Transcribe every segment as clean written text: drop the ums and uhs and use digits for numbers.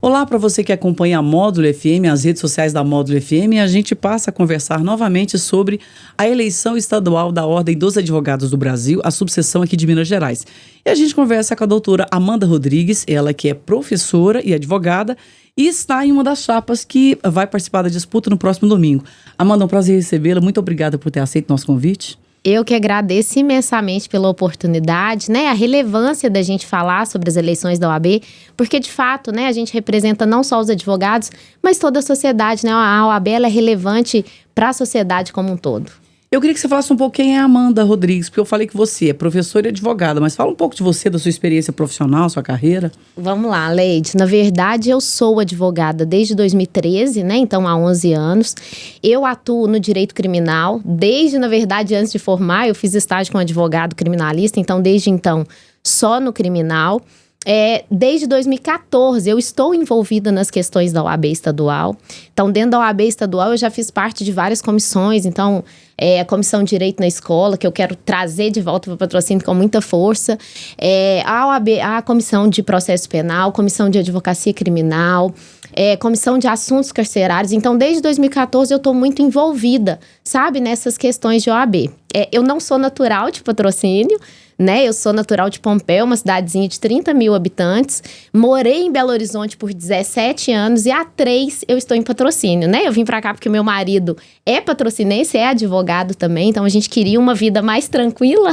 Olá para você que acompanha a Módulo FM, as redes sociais da Módulo FM, a gente passa a conversar novamente sobre a eleição estadual da Ordem dos Advogados do Brasil, a subseção aqui de Minas Gerais. E a gente conversa com a doutora Amanda Rodrigues, ela que é professora e advogada e está em uma das chapas que vai participar da disputa no próximo domingo. Amanda, é um prazer recebê-la, muito obrigada por ter aceito nosso convite. Eu que agradeço imensamente pela oportunidade, né? A relevância da gente falar sobre as eleições da OAB, porque de fato, né, a gente representa não só os advogados, mas toda a sociedade, né? A OAB ela é relevante para a sociedade como um todo. Eu queria que você falasse um pouco quem é a Amanda Rodrigues, porque eu falei que você é professora e advogada, mas fala um pouco de você, da sua experiência profissional, sua carreira. Vamos lá, Leide. Na verdade, eu sou advogada desde 2013, né? Então, há 11 anos. Eu atuo no direito criminal. Desde, na verdade, antes de formar, eu fiz estágio com advogado criminalista. Então, desde então, só no criminal. Desde 2014, eu estou envolvida nas questões da OAB estadual. Então, dentro da OAB estadual, eu já fiz parte de várias comissões. Então, a Comissão de Direito na Escola, que eu quero trazer de volta para o patrocínio com muita força. A OAB, a Comissão de Processo Penal, Comissão de Advocacia Criminal, Comissão de Assuntos Carcerários. Então, desde 2014, eu estou muito envolvida, sabe, nessas questões de OAB. Eu não sou natural de Patrocínio, né? Eu sou natural de Pompéu, uma cidadezinha de 30 mil habitantes. Morei em Belo Horizonte por 17 anos e há 3 eu estou em Patrocínio, né? Eu vim pra cá porque meu marido é patrocinense, é advogado também. Então, a gente queria uma vida mais tranquila,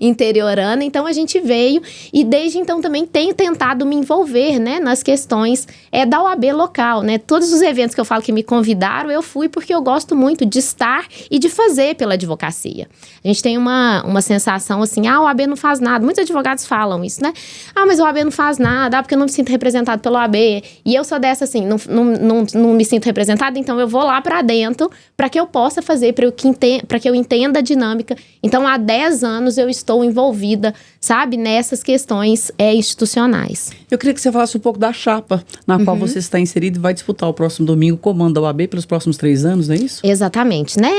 interiorana. Então, a gente veio e desde então também tenho tentado me envolver, né? Nas questões da OAB local, né? Todos os eventos que eu falo que me convidaram, eu fui porque eu gosto muito de estar e de fazer pela advocacia. A gente tem uma sensação assim, a OAB não faz nada. Muitos advogados falam isso, né? Mas a OAB não faz nada, porque eu não me sinto representado pela OAB. E eu sou dessa assim, não me sinto representada, então eu vou lá pra dentro para que eu possa fazer, para que eu entenda a dinâmica. Então, há 10 anos eu estou envolvida, sabe, nessas questões institucionais. Eu queria que você falasse um pouco da chapa na qual você está inserido e vai disputar o próximo domingo o comando da OAB pelos próximos 3 anos, não é isso? Exatamente, né?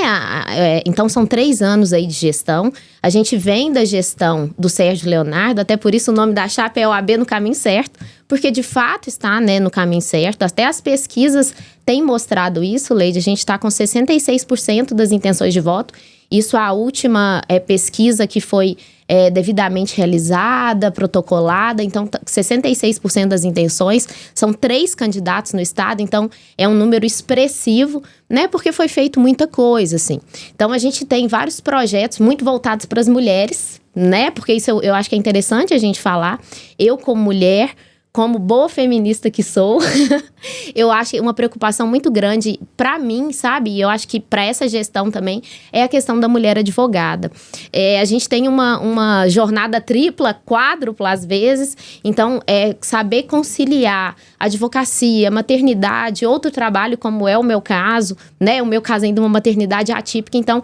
Então, são 3 anos aí de gestão. A gente vem da gestão do Sérgio Leonardo, até por isso o nome da chapa é OAB no caminho certo, porque de fato está, né, no caminho certo. Até as pesquisas têm mostrado isso, Leide. A gente está com 66% das intenções de voto. Isso a última pesquisa que foi devidamente realizada, protocolada. Então, 66% das intenções. São 3 candidatos no estado, então é um número expressivo, né? Porque foi feito muita coisa, assim. Então, a gente tem vários projetos muito voltados para as mulheres, né? Porque isso eu acho que é interessante a gente falar. Eu, como mulher, como boa feminista que sou, eu acho uma preocupação muito grande para mim, sabe? E eu acho que para essa gestão também é a questão da mulher advogada. A gente tem uma jornada tripla, quádrupla às vezes, então saber conciliar advocacia, maternidade, outro trabalho como é o meu caso, né? O meu caso ainda é uma maternidade atípica, então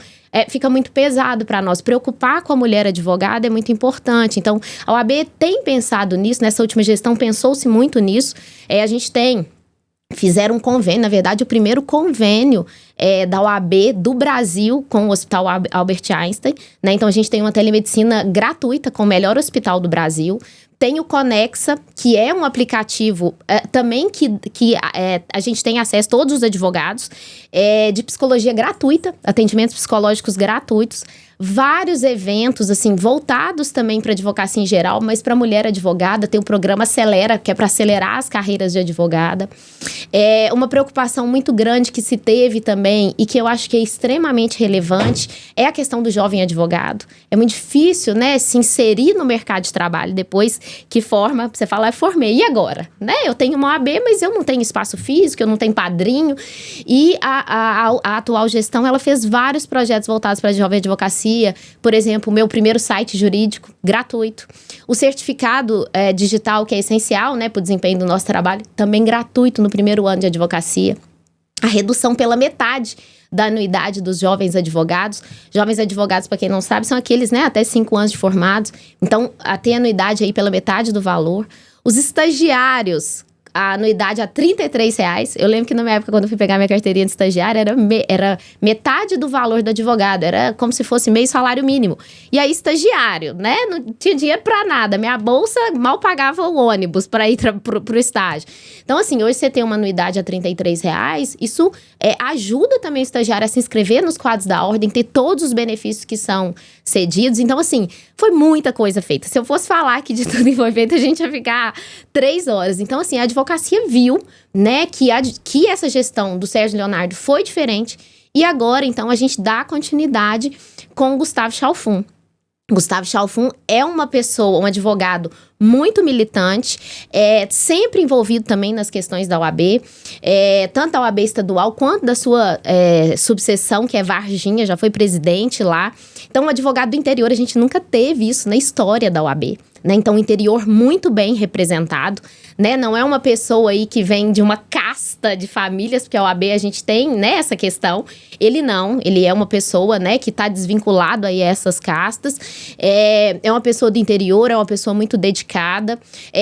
fica muito pesado para nós. Preocupar com a mulher advogada é muito importante. Então, a OAB tem pensado nisso, nessa última gestão pensou-se muito nisso. Fizeram um convênio, na verdade, o primeiro convênio da OAB do Brasil com o Hospital Albert Einstein, né? Então, a gente tem uma telemedicina gratuita com o melhor hospital do Brasil. Tem o Conexa, que é um aplicativo também que a gente tem acesso, todos os advogados, de psicologia gratuita, atendimentos psicológicos gratuitos, vários eventos, assim, voltados também para advocacia em geral, mas para mulher advogada, tem o programa Acelera, que é para acelerar as carreiras de advogada. Uma preocupação muito grande que se teve também, e que eu acho que é extremamente relevante, é a questão do jovem advogado. É muito difícil, né, se inserir no mercado de trabalho depois que forma, você fala, formei, e agora? Né? Eu tenho uma OAB, mas eu não tenho espaço físico, eu não tenho padrinho, e a atual gestão, ela fez vários projetos voltados para a jovem advocacia. Por exemplo, o meu primeiro site jurídico, gratuito. O certificado digital, que é essencial, né, para o desempenho do nosso trabalho, também gratuito no primeiro ano de advocacia. A redução pela metade da anuidade dos jovens advogados. Jovens advogados, para quem não sabe, são aqueles, né, até 5 anos de formados. Então, tem anuidade aí pela metade do valor. Os estagiários, a anuidade a R$33. Eu lembro que na minha época, quando eu fui pegar minha carteirinha de estagiária, era metade do valor do advogado. Era como se fosse meio salário mínimo. E aí, estagiário, né? Não tinha dinheiro pra nada. Minha bolsa mal pagava o ônibus para ir pro estágio. Então, assim, hoje você tem uma anuidade a R$33. Isso ajuda também o estagiário a se inscrever nos quadros da ordem, ter todos os benefícios que são cedidos. Então, assim, foi muita coisa feita. Se eu fosse falar que de tudo que foi feito, a gente ia ficar 3 horas. Então, assim, a advocacia viu, né, que essa gestão do Sérgio Leonardo foi diferente. E agora, então, a gente dá continuidade com o Gustavo Chalfun. Gustavo Chalfun é uma pessoa, um advogado muito militante, sempre envolvido também nas questões da OAB, tanto da OAB estadual quanto da sua subseção, que é Varginha, já foi presidente lá. Então, um advogado do interior, a gente nunca teve isso na história da OAB. Né? Então, o interior muito bem representado, né? Não é uma pessoa aí que vem de uma casta de famílias, porque a OAB a gente tem, né, essa questão. Ele não, ele é uma pessoa, né, que está desvinculado aí a essas castas. É uma pessoa do interior, é uma pessoa muito dedicada.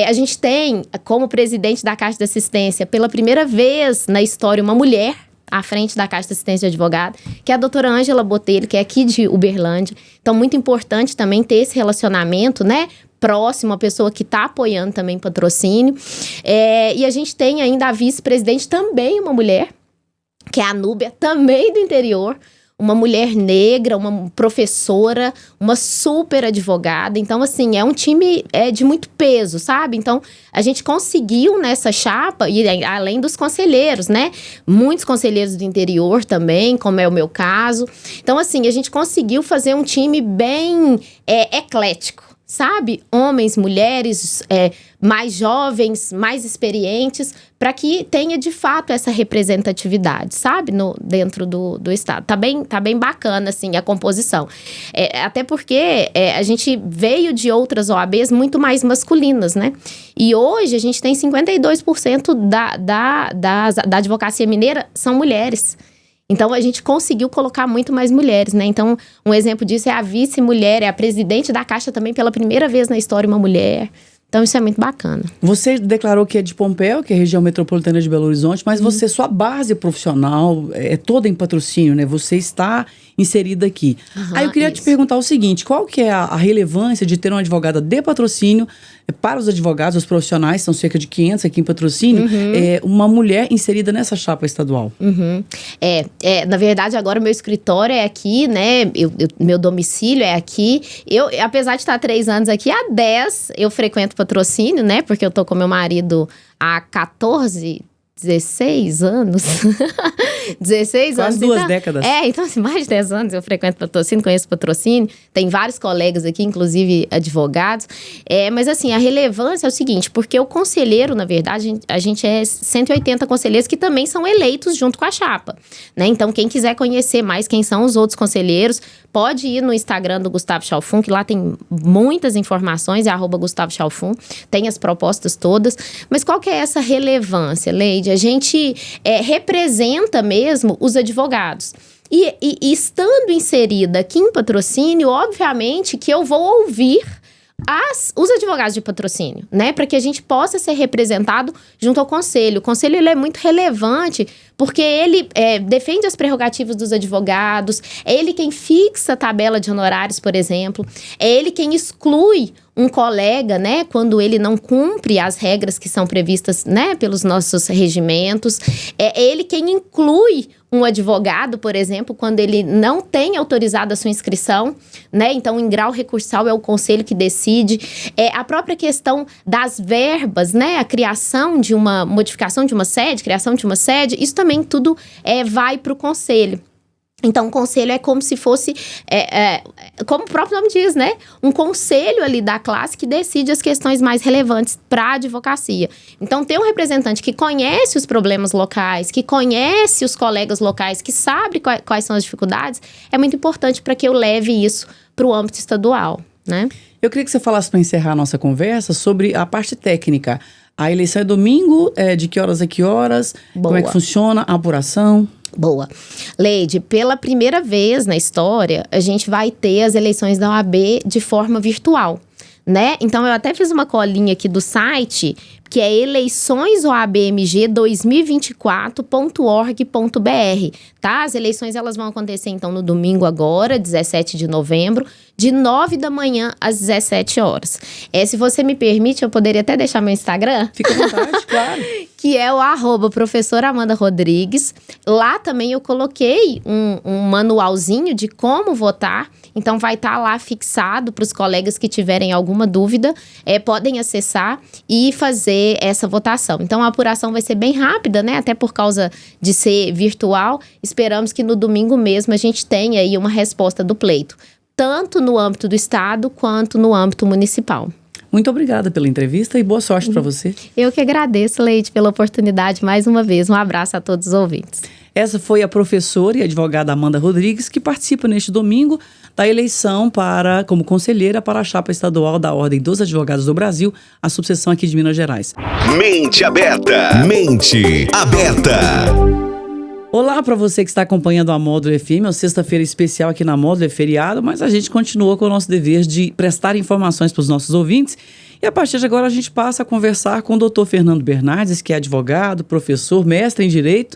A gente tem, como presidente da Caixa de Assistência, pela primeira vez na história, uma mulher à frente da Caixa de Assistência de Advogado, que é a doutora Ângela Botelho, que é aqui de Uberlândia. Então, muito importante também ter esse relacionamento, né, próximo, uma pessoa que está apoiando também patrocínio. E a gente tem ainda a vice-presidente, também uma mulher, que é a Núbia, também do interior, uma mulher negra, uma professora, uma super advogada. Então, assim, é um time de muito peso, sabe? Então, a gente conseguiu nessa chapa, e além dos conselheiros, né? Muitos conselheiros do interior também, como é o meu caso. Então, assim, a gente conseguiu fazer um time bem eclético. Sabe? Homens, mulheres, mais jovens, mais experientes, para que tenha, de fato, essa representatividade, sabe? Dentro do Estado. Tá bem bacana, assim, a composição. Até porque a gente veio de outras OABs muito mais masculinas, né? E hoje a gente tem 52% da advocacia mineira são mulheres. Então, a gente conseguiu colocar muito mais mulheres, né? Então, um exemplo disso é a vice-mulher, é a presidente da Caixa também, pela primeira vez na história, uma mulher. Então, isso é muito bacana. Você declarou que é de Pompéu, que é a região metropolitana de Belo Horizonte, mas sua base profissional é toda em patrocínio, né? Você está inserida aqui. Aí eu queria te perguntar o seguinte, qual que é a relevância de ter uma advogada de patrocínio para os advogados, os profissionais, são cerca de 500 aqui em patrocínio, uma mulher inserida nessa chapa estadual? Na verdade, agora o meu escritório é aqui, né? Meu domicílio é aqui. Eu, apesar de estar 3 anos aqui, há 10 eu frequento patrocínio, né? Porque eu tô com meu marido há 16 anos. 16 anos. Quase 2 décadas. Então, assim, mais de 10 anos eu frequento patrocínio, conheço patrocínio. Tem vários colegas aqui, inclusive advogados. Mas, assim, a relevância é o seguinte, porque o conselheiro, na verdade, a gente é 180 conselheiros que também são eleitos junto com a chapa, né? Então, quem quiser conhecer mais quem são os outros conselheiros, pode ir no Instagram do Gustavo Chalfun, que lá tem muitas informações, é @Gustavo Chalfun, tem as propostas todas. Mas qual que é essa relevância, Leide? A gente representa mesmo os advogados. E estando inserida aqui em patrocínio, obviamente que eu vou ouvir os advogados de patrocínio, né? Para que a gente possa ser representado junto ao conselho. O conselho ele é muito relevante porque ele defende as prerrogativas dos advogados, é ele quem fixa a tabela de honorários, por exemplo, é ele quem exclui um colega, né, quando ele não cumpre as regras que são previstas, né, pelos nossos regimentos. É ele quem inclui um advogado, por exemplo, quando ele não tem autorizado a sua inscrição, né? Então, em grau recursal é o conselho que decide. A própria questão das verbas, né? A criação de uma modificação de uma sede, criação de uma sede, isso também tudo vai para o conselho. Então, o conselho é como se fosse, como o próprio nome diz, né? Um conselho ali da classe que decide as questões mais relevantes para a advocacia. Então, ter um representante que conhece os problemas locais, que conhece os colegas locais, que sabe quais são as dificuldades, é muito importante para que eu leve isso para o âmbito estadual, né? Eu queria que você falasse, para encerrar a nossa conversa, sobre a parte técnica. A eleição é domingo, de que horas a que horas? Boa. Como é que funciona a apuração? Boa. Leide, pela primeira vez na história, a gente vai ter as eleições da OAB de forma virtual, né? Então, eu até fiz uma colinha aqui do site, que é eleiçõesoabmg2024.org.br, tá? As eleições elas vão acontecer então no domingo agora, 17 de novembro, de 9 da manhã às 17 horas. Se você me permite, eu poderia até deixar meu Instagram? Fica à vontade, claro. Que é o @professora Amanda Rodrigues. Lá também eu coloquei um manualzinho de como votar. Então vai estar lá fixado para os colegas que tiverem alguma dúvida, podem acessar e fazer essa votação. Então a apuração vai ser bem rápida, né? Até por causa de ser virtual. Esperamos que no domingo mesmo a gente tenha aí uma resposta do pleito, tanto no âmbito do estado quanto no âmbito municipal. Muito obrigada pela entrevista e boa sorte para você. Eu que agradeço, Leide, pela oportunidade mais uma vez. Um abraço a todos os ouvintes. Essa foi a professora e advogada Amanda Rodrigues, que participa neste domingo da eleição como conselheira para a chapa estadual da Ordem dos Advogados do Brasil, a subseção aqui de Minas Gerais. Mente aberta. Mente aberta. Olá para você que está acompanhando a Módulo FM, sexta-feira especial aqui na Módulo, é feriado, mas a gente continua com o nosso dever de prestar informações para os nossos ouvintes. E a partir de agora a gente passa a conversar com o doutor Fernando Bernardes, que é advogado, professor, mestre em Direito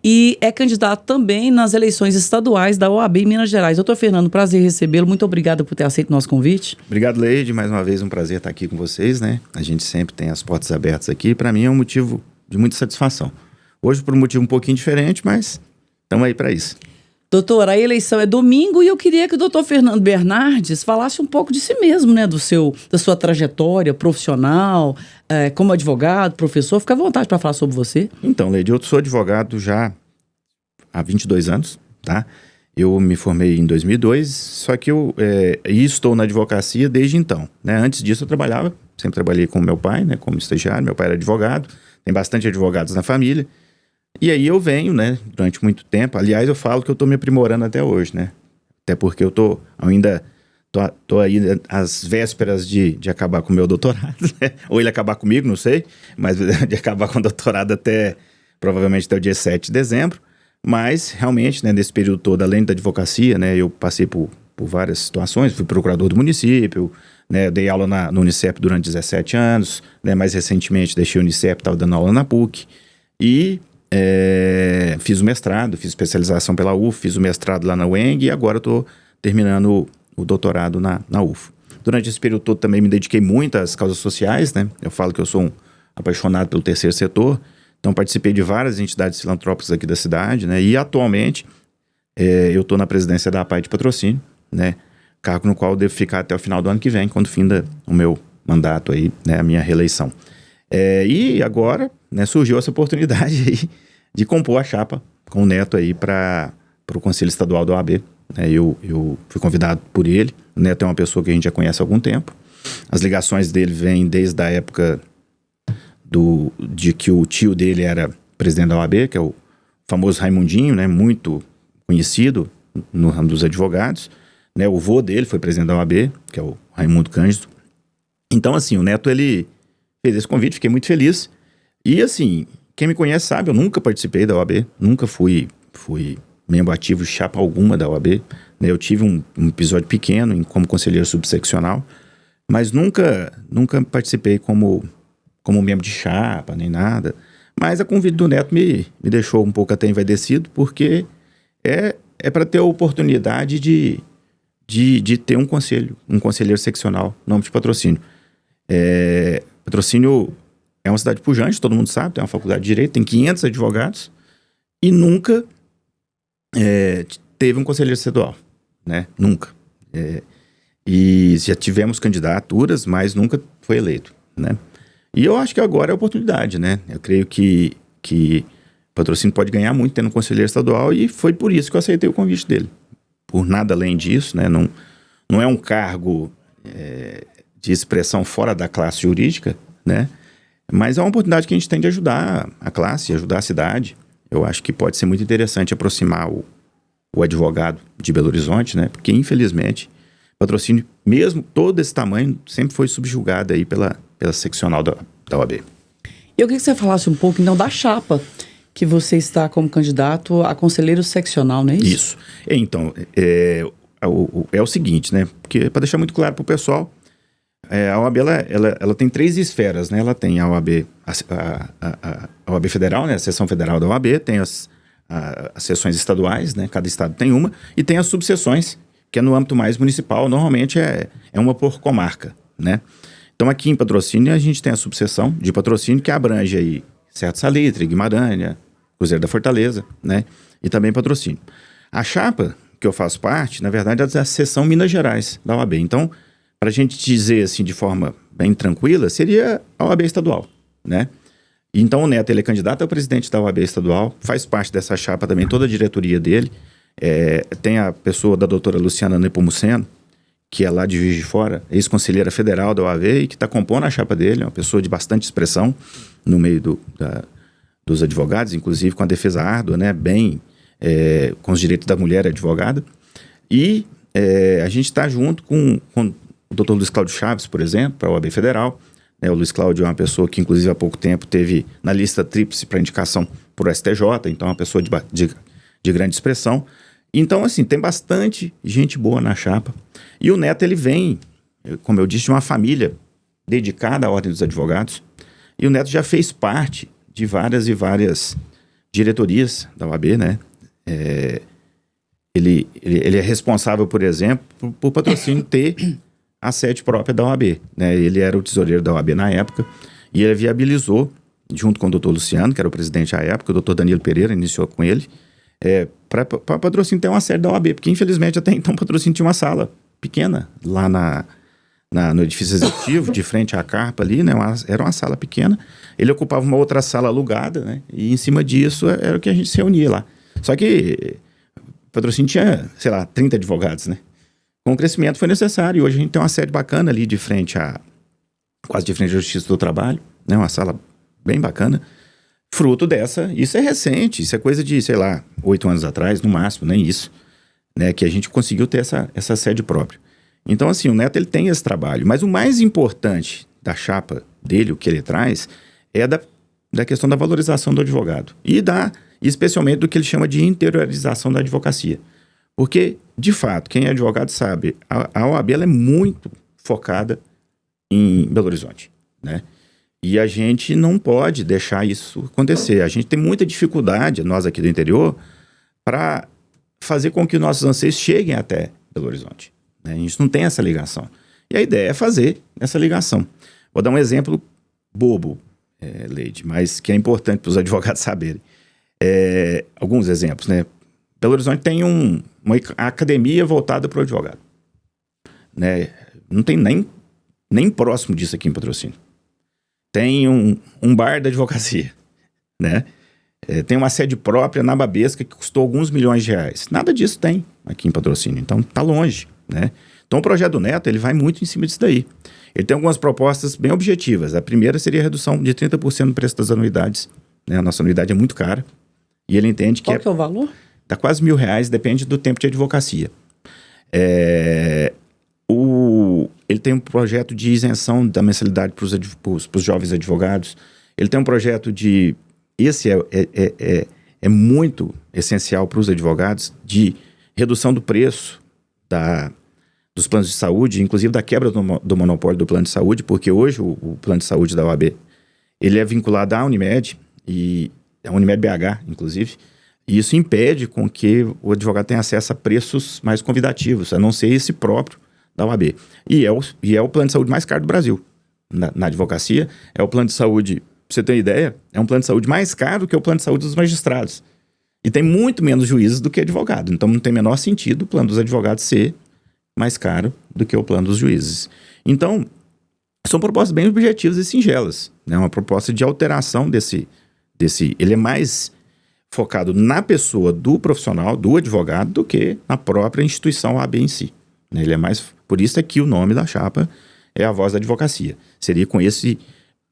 e é candidato também nas eleições estaduais da OAB em Minas Gerais. Doutor Fernando, prazer recebê-lo. Muito obrigado por ter aceito o nosso convite. Obrigado, Leide. Mais uma vez um prazer estar aqui com vocês, né? A gente sempre tem as portas abertas aqui. Para mim é um motivo de muita satisfação. Hoje por um motivo um pouquinho diferente, mas estamos aí para isso. Doutor, a eleição é domingo e eu queria que o doutor Fernando Bernardes falasse um pouco de si mesmo, né? Da sua trajetória profissional, como advogado, professor. Fica à vontade para falar sobre você. Então, Leide, eu sou advogado já há 22 anos, tá? Eu me formei em 2002, só que eu estou na advocacia desde então, né? Antes disso eu sempre trabalhei com meu pai, né? Como estagiário, meu pai era advogado, tem bastante advogados na família. E aí eu venho, né, durante muito tempo, aliás, eu falo que eu tô me aprimorando até hoje, né? Até porque eu ainda tô aí às vésperas de acabar com o meu doutorado, né? Ou ele acabar comigo, não sei, mas de acabar com o doutorado provavelmente até o dia 7 de dezembro. Mas, realmente, né, nesse período todo, além da advocacia, né, eu passei por várias situações, fui procurador do município, né, dei aula no Unicep durante 17 anos, né, mais recentemente deixei o Unicep, estava dando aula na PUC, e fiz o mestrado, fiz especialização pela UF, fiz o mestrado lá na UENG e agora estou terminando o doutorado na UF. Durante esse período todo também me dediquei muito às causas sociais, né? Eu falo que eu sou um apaixonado pelo terceiro setor, então participei de várias entidades filantrópicas aqui da cidade, né? E atualmente eu estou na presidência da APAI de Patrocínio, né? Cargo no qual eu devo ficar até o final do ano que vem, quando finda o meu mandato aí, né? A minha reeleição. E agora, né, surgiu essa oportunidade aí de compor a chapa com o Neto aí para o Conselho Estadual da OAB. Eu fui convidado por ele. O Neto é uma pessoa que a gente já conhece há algum tempo. As ligações dele vêm desde a época de que o tio dele era presidente da OAB, que é o famoso Raimundinho, né, muito conhecido no ramo dos advogados. Né, o vô dele foi presidente da OAB, que é o Raimundo Cândido. Então, assim, o Neto, ele fez esse convite, fiquei muito feliz. E, assim, quem me conhece sabe, eu nunca participei da OAB, nunca fui membro ativo de chapa alguma da OAB. Né? Eu tive um episódio pequeno como conselheiro subseccional, mas nunca participei como membro de chapa, nem nada. Mas a convite do Neto me deixou um pouco até envaidecido, porque é para ter a oportunidade de ter um conselheiro seccional, nome de Patrocínio. Patrocínio é uma cidade pujante, todo mundo sabe, tem uma faculdade de Direito, tem 500 advogados e nunca teve um conselheiro estadual, né? Nunca. E já tivemos candidaturas, mas nunca foi eleito, né? E eu acho que agora é a oportunidade, né? Eu creio que Patrocínio pode ganhar muito tendo um conselheiro estadual e foi por isso que eu aceitei o convite dele. Por nada além disso, né? Não é um cargo de expressão fora da classe jurídica, né? Mas é uma oportunidade que a gente tem de ajudar a classe, ajudar a cidade. Eu acho que pode ser muito interessante aproximar o advogado de Belo Horizonte, né? Porque, infelizmente, Patrocínio, mesmo todo esse tamanho, sempre foi subjugado aí pela seccional da OAB. Eu queria que você falasse um pouco, então, da chapa que você está como candidato a conselheiro seccional, não é isso? Isso. Então, é o seguinte, né? Porque, para deixar muito claro para o pessoal, A OAB, ela tem 3 esferas, né? Ela tem a OAB, a OAB Federal, né? A seção federal da OAB, tem as seções estaduais, né? Cada estado tem uma, e tem as subseções, que é no âmbito mais municipal, normalmente é uma por comarca, né? Então aqui em Patrocínio a gente tem a subseção de Patrocínio, que abrange aí Serra Salitre, Guimarães, Cruzeiro da Fortaleza, né? E também Patrocínio. A chapa que eu faço parte, na verdade, é a seção Minas Gerais da OAB. Então, para a gente dizer assim de forma bem tranquila, seria a OAB estadual, né? Então o Neto, ele é candidato a presidente da OAB estadual, faz parte dessa chapa também, toda a diretoria dele. Tem a pessoa da doutora Luciana Nepomuceno, que é lá de Juiz de Fora, ex-conselheira federal da OAB e que está compondo a chapa dele, é uma pessoa de bastante expressão no meio dos advogados, inclusive com a defesa árdua, né? Com os direitos da mulher advogada. E a gente está junto com o doutor Luiz Cláudio Chaves, por exemplo, para a OAB Federal. O Luiz Cláudio é uma pessoa que, inclusive, há pouco tempo teve na lista tríplice para indicação por STJ, então é uma pessoa de grande expressão. Então, assim, tem bastante gente boa na chapa. E o Neto, ele vem, como eu disse, de uma família dedicada à Ordem dos Advogados. E o Neto já fez parte de várias e várias diretorias da OAB, né? Ele é responsável, por exemplo, por Patrocínio ter a sede própria da OAB, né? Ele era o tesoureiro da OAB na época e ele viabilizou, junto com o doutor Luciano, que era o presidente à época, o doutor Danilo Pereira iniciou com ele, para Patrocínio ter uma sede da OAB, porque infelizmente até então Patrocínio tinha uma sala pequena lá no edifício executivo, de frente à carpa ali, né? Era uma sala pequena. Ele ocupava uma outra sala alugada, né? E em cima disso era o que a gente se reunia lá. Só que Patrocínio tinha, sei lá, 30 advogados, né? Com o crescimento foi necessário. E hoje a gente tem uma sede bacana ali quase de frente à Justiça do Trabalho, né? Uma sala bem bacana. Fruto dessa, isso é recente, isso é coisa de, sei lá, 8 anos atrás, no máximo, nem isso, né? Que a gente conseguiu ter essa sede própria. Então, assim, o Neto, ele tem esse trabalho. Mas o mais importante da chapa dele, o que ele traz, é da questão da valorização do advogado. E especialmente do que ele chama de interiorização da advocacia. Porque, de fato, quem é advogado sabe, a OAB ela é muito focada em Belo Horizonte, né? E a gente não pode deixar isso acontecer. A gente tem muita dificuldade, nós aqui do interior, para fazer com que nossos anseios cheguem até Belo Horizonte. A gente não tem essa ligação. E a ideia é fazer essa ligação. Vou dar um exemplo bobo, Leide, mas que é importante para os advogados saberem. Alguns exemplos, né? Belo Horizonte tem uma academia voltada para o advogado, né? Não tem nem próximo disso aqui em Patrocínio. Tem um bar da advocacia, né? Tem uma sede própria na Babesca que custou alguns milhões de reais. Nada disso tem aqui em Patrocínio, então tá longe, né? Então o projeto do Neto, ele vai muito em cima disso daí. Ele tem algumas propostas bem objetivas. A primeira seria a redução de 30% do preço das anuidades, né? A nossa anuidade é muito cara e ele entende que... Qual que é o valor? Tá quase R$1.000, depende do tempo de advocacia. Ele tem um projeto de isenção da mensalidade para os jovens advogados. Ele tem um projeto de... Esse é muito essencial para os advogados, de redução do preço dos planos de saúde, inclusive da quebra do monopólio do plano de saúde, porque hoje o plano de saúde da OAB, ele é vinculado à Unimed, e a Unimed BH, inclusive, e isso impede com que o advogado tenha acesso a preços mais convidativos, a não ser esse próprio da OAB. E é o plano de saúde mais caro do Brasil. Na advocacia, é o plano de saúde, pra você ter uma ideia, é um plano de saúde mais caro que o plano de saúde dos magistrados. E tem muito menos juízes do que advogado. Então não tem menor sentido o plano dos advogados ser mais caro do que o plano dos juízes. Então, são propostas bem objetivas e singelas, né? Uma proposta de alteração desse... Ele é mais focado na pessoa do profissional, do advogado, do que na própria instituição OAB em si. Ele é mais... Por isso é que o nome da chapa é a Voz da Advocacia. Seria com esse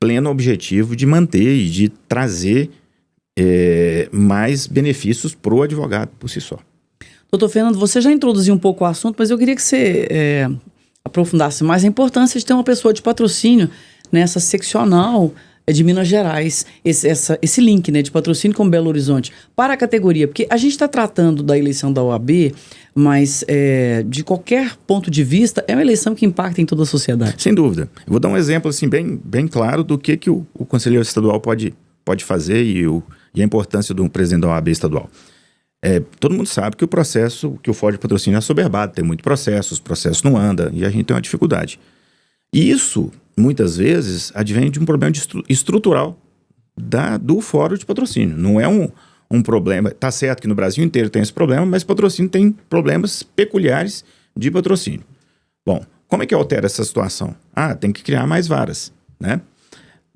pleno objetivo de manter e de trazer mais benefícios para o advogado por si só. Doutor Fernando, você já introduziu um pouco o assunto, mas eu queria que você aprofundasse mais a importância de ter uma pessoa de patrocínio nessa seccional de Minas Gerais, esse link, né, de patrocínio com Belo Horizonte para a categoria, porque a gente está tratando da eleição da OAB, mas de qualquer ponto de vista, é uma eleição que impacta em toda a sociedade. Sem dúvida. Eu vou dar um exemplo assim, bem claro do que o conselheiro estadual pode fazer e a importância do presidente da OAB estadual. Todo mundo sabe que o processo, que o Fórum de Patrocínio é assoberbado, tem muito processo, os processos não andam e a gente tem uma dificuldade. E isso, muitas vezes, advém de um problema estrutural do Fórum de Patrocínio. Não é um problema... Tá certo que no Brasil inteiro tem esse problema, mas patrocínio tem problemas peculiares de patrocínio. Bom, como é que altera essa situação? Tem que criar mais varas, né?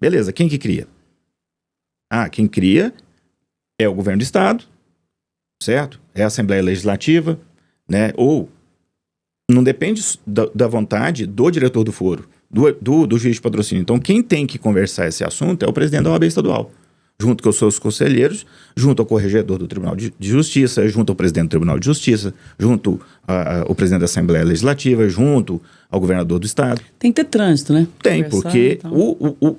Beleza, quem que cria? Quem cria é o governo do estado, certo? É a Assembleia Legislativa, né? Ou não depende da vontade do diretor do foro, do juiz de patrocínio. Então, quem tem que conversar esse assunto é o presidente da OAB estadual, junto com os seus conselheiros, junto ao corregedor do Tribunal de Justiça, junto ao presidente do Tribunal de Justiça, junto ao presidente da Assembleia Legislativa, junto ao governador do estado. Tem que ter trânsito, né? Tem, porque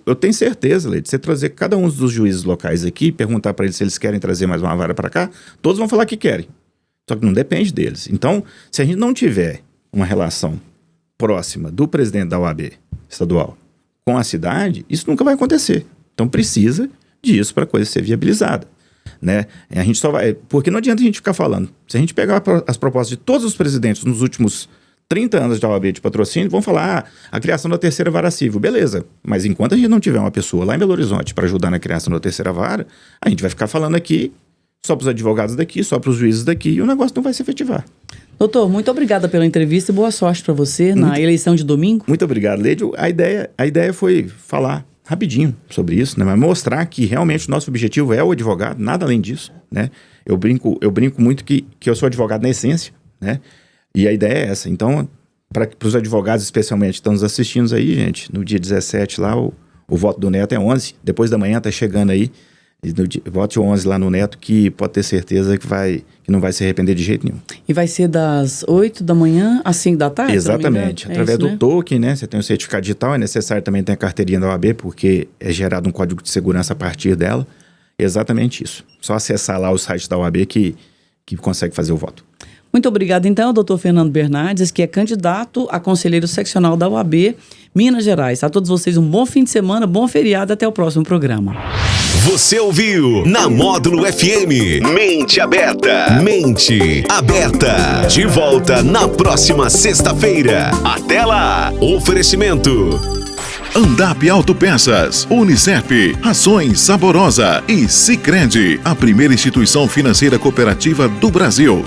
eu tenho certeza, Leide, você trazer cada um dos juízes locais aqui e perguntar para eles se eles querem trazer mais uma vara para cá, todos vão falar que querem. Só que não depende deles. Então, se a gente não tiver uma relação próxima do presidente da OAB estadual com a cidade, isso nunca vai acontecer. Então precisa disso para a coisa ser viabilizada, né? A gente só vai... Porque não adianta a gente ficar falando. Se a gente pegar as propostas de todos os presidentes nos últimos 30 anos da OAB de patrocínio, vão falar a criação da terceira vara civil. Beleza, mas enquanto a gente não tiver uma pessoa lá em Belo Horizonte para ajudar na criação da terceira vara, a gente vai ficar falando aqui só para os advogados daqui, só para os juízes daqui, e o negócio não vai se efetivar. Doutor, muito obrigada pela entrevista e boa sorte para você na eleição de domingo. Muito obrigado, Leide. A ideia foi falar rapidinho sobre isso, né? Mas mostrar que realmente o nosso objetivo é o advogado, nada além disso, né? Eu brinco muito que eu sou advogado na essência, né? E a ideia é essa. Então, para os advogados especialmente que estão nos assistindo aí, gente, no dia 17 lá, o voto do Neto é 11, depois da manhã tá chegando aí, vote 11 lá no Neto, que pode ter certeza que não vai se arrepender de jeito nenhum. E vai ser das 8 da manhã às 5 da tarde? Exatamente. Através do token, né? Você tem um certificado digital, é necessário também ter a carteirinha da OAB, porque é gerado um código de segurança a partir dela. Exatamente isso. Só acessar lá o site da OAB que consegue fazer o voto. Muito obrigado, então, ao doutor Fernando Bernardes, que é candidato a conselheiro seccional da OAB Minas Gerais. A todos vocês um bom fim de semana, bom feriado, até o próximo programa. Você ouviu na Módulo FM Mente Aberta. Mente Aberta. De volta na próxima sexta-feira. Até lá. Oferecimento Andap Autopeças, Unicep, Rações Saborosa e Sicredi, a primeira instituição financeira cooperativa do Brasil.